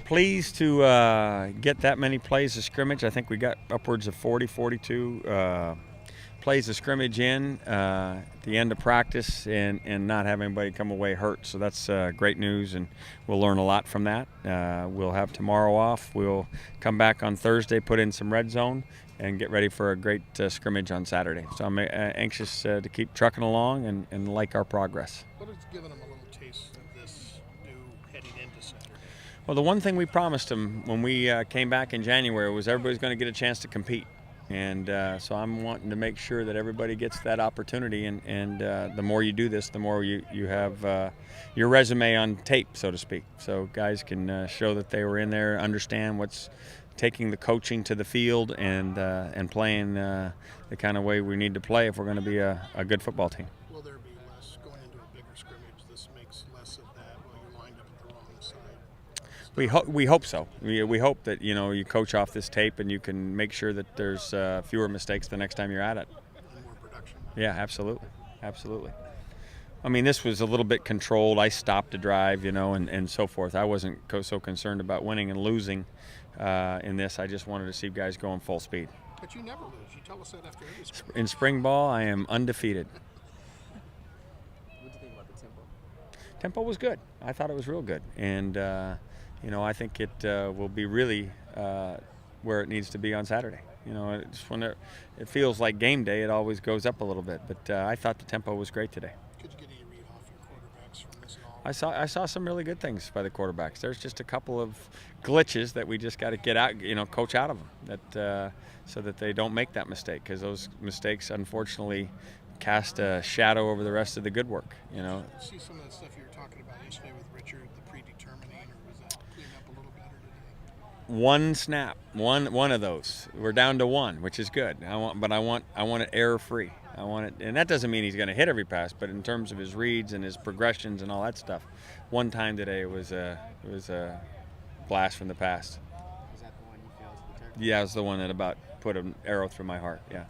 pleased to get that many plays of scrimmage. I think we got upwards of 40, 42 plays of scrimmage in at the end of practice and not have anybody come away hurt. So that's great news, and we'll learn a lot from that. We'll have tomorrow off. We'll come back on Thursday, put in some red zone, and get ready for a great scrimmage on Saturday. So I'm anxious to keep trucking along and like our progress. What has given them a little taste of this new heading into Saturday? Well, the one thing we promised them when we came back in January was everybody's going to get a chance to compete. And so I'm wanting to make sure that everybody gets that opportunity, and the more you do this, the more you have your resume on tape, so to speak. So guys can show that they were in there, understand what's taking the coaching to the field, and playing the kind of way we need to play if we're going to be a good football team. Will there be less going into a bigger scrimmage? This makes less of that while you wind up at the wrong side. We hope so. We hope that you coach off this tape and you can make sure that there's fewer mistakes the next time you're at it. And more production. Yeah, absolutely. I mean, this was a little bit controlled. I stopped to drive, and so forth. I wasn't so concerned about winning and losing in this. I just wanted to see guys going full speed. But you never lose. You tell us that after every scrimmage. In spring ball, I am undefeated. What do you think about the tempo? Tempo was good. I thought it was real good, and I think it will be really where it needs to be on Saturday. Just when it feels like game day, it always goes up a little bit. But I thought the tempo was great today. Could you get any read off your quarterbacks from this at all? I saw some really good things by the quarterbacks. There's just a couple of glitches that we just got to get out, coach out of them, so that they don't make that mistake, because those mistakes, unfortunately, cast a shadow over the rest of the good work. See some of the stuff you were talking about yesterday with Richard, the predetermining, or was that cleaned up a little better today? One snap, one of those. We're down to one, which is good. I want it error free. I want it, and that doesn't mean he's going to hit every pass, but in terms of his reads and his progressions and all that stuff, one time today was a blast from the past. Was that the one you feel is the turn? Yeah, it was the one that about put an arrow through my heart. Yeah. What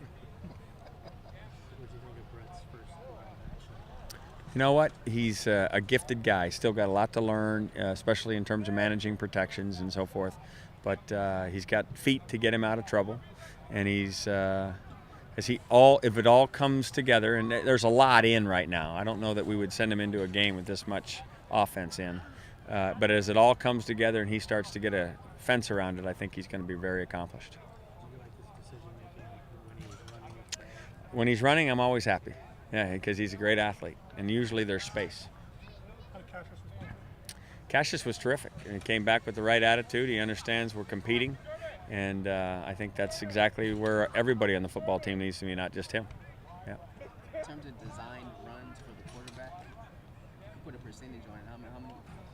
do you think of Brett's first action? You know what? He's a gifted guy. Still got a lot to learn, especially in terms of managing protections and so forth. But he's got feet to get him out of trouble, and he's if it all comes together, and there's a lot in right now. I don't know that we would send him into a game with this much offense in, but as it all comes together and he starts to get a fence around it, I think he's going to be very accomplished. Do you like his decision making when he was running? When he's running, I'm always happy. Yeah, because he's a great athlete, and usually there's space. How did Cassius respond? Cassius was terrific. He came back with the right attitude. He understands we're competing, and I think that's exactly where everybody on the football team needs to be, not just him. Yeah. In terms of design runs for the quarterback, you put a percentage on it.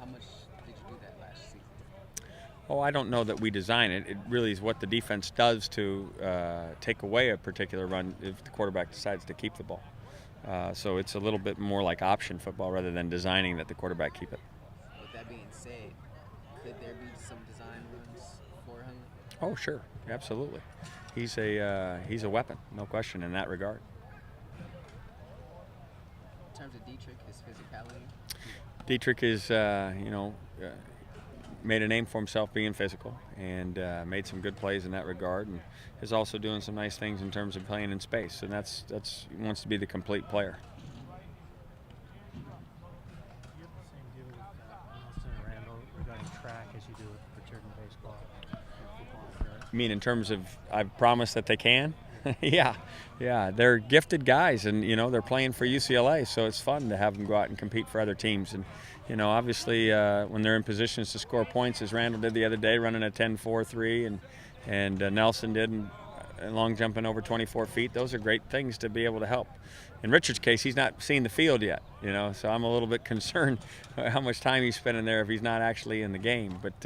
How much did you do that last season? Oh, I don't know that we design it. It really is what the defense does to take away a particular run if the quarterback decides to keep the ball. So it's a little bit more like option football rather than designing that the quarterback keep it. With that being said, could there be some design runs for him? Oh, sure, absolutely. He's a weapon, no question in that regard. In terms of Dietrich, his physicality? Dietrich is, made a name for himself being physical, and made some good plays in that regard, and is also doing some nice things in terms of playing in space, and that's he wants to be the complete player. You have the same deal with Nelson and Randall regarding track as you do with Richard in baseball and football, right? You mean in terms of I've promised that they can? Yeah, they're gifted guys, and they're playing for UCLA, so it's fun to have them go out and compete for other teams. And obviously when they're in positions to score points, as Randall did the other day, running a 10-4-3, and Nelson did, and long jumping over 24 feet. Those are great things to be able to help. In Richard's case, he's not seen the field yet, so I'm a little bit concerned how much time he's spending there if he's not actually in the game. But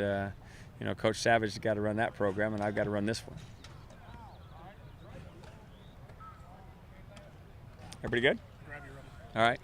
Coach Savage has got to run that program, and I've got to run this one. Everybody good? Grab your rubber. All right.